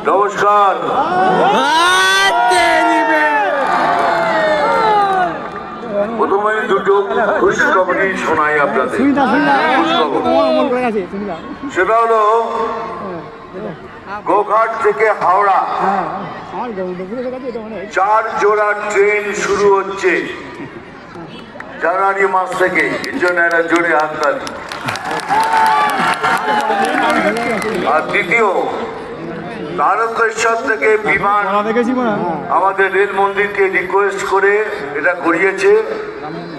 নমস্কার। প্রথমে দুটো খুশখবরই শোনাই আপনাদের। সেটা হলো গোঘাট থেকে হাওড়া 4 জোড়া ট্রেন শুরু হচ্ছে জানুয়ারি মাস থেকে। এর জন্য একটা জোরে হাততালি। আর দ্বিতীয়, তারকেশ্বর থেকে বিমান আমাদের রেল মন্দিরকে রিকোয়েস্ট করে এটা করিয়েছে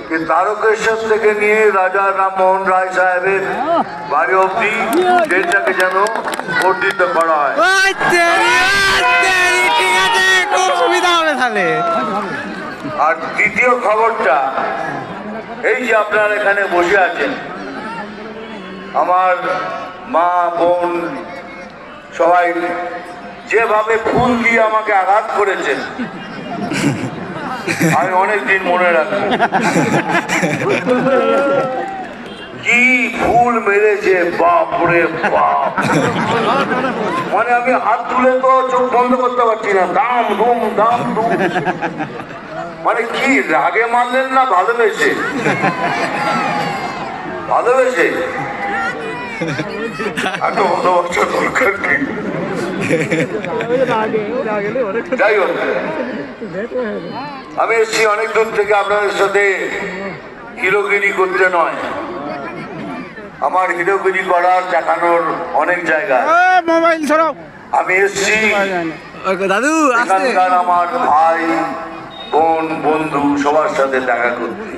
যে তারকেশ্বর থেকে নিয়ে রাজা রামমোহন রায় সাহেবের বাড়ি অবধি ট্রেনটাকে যেন বর্ধিত করা হয়। আর তৃতীয় খবরটা এই যে আপনারা এখানে বসে আছেন, আমার মা বোন সবাই যেভাবে ফুল দিয়ে আমাকে আঘাত করেছেন আমি অনেকদিন মনে রাখবো। কি ফুল মেরেছে, বাপরে বাপ! মানে আমি হাত তুলে তো চোখ বন্ধ করতে পারছি না। দাম ধুম দাম ধুম। মানে কি রাগে মারলেন না ভালোবেসে? ভালোবেসে এত ভালোবাসা দরকার কি? যাই হোক, আমি এসছি অনেক দূর থেকে আপনাদের সাথে হিরোগিরি করতে নয়। আমার হিরোগিরি করার দেখানোর অনেক জায়গা। আমি এসছি দাদু এখানকার আমার ভাই বোন বন্ধু সবার সাথে দেখা করতে।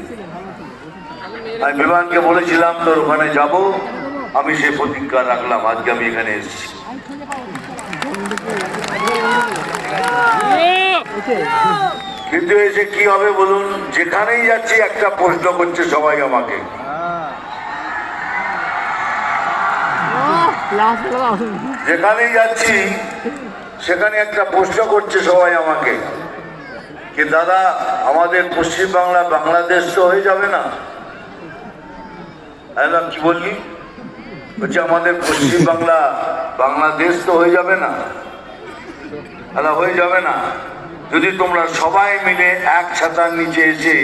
আমি বিমানকে বলেছিলাম তোর ওখানে যাব, আমি সে প্রতিজ্ঞা রাখলাম। আজকে আমি এখানে এসেছি। কিন্তু এসে কি হবে বলুন? যেখানেই যাচ্ছি একটা প্রশ্ন করছে সবাই আমাকে। যেখানেই যাচ্ছি সেখানে একটা প্রশ্ন করছে সবাই আমাকে যে দাদা, আমাদের পশ্চিমবাংলা বাংলাদেশ তো হয়ে যাবে না? কি বললি? বলছে আমাদের পশ্চিমবাংলা বাংলাদেশ তো হয়ে যাবে না? হয়ে যাবে না যদি তোমরা সবাই মিলে এক ছাতার নিচে এসে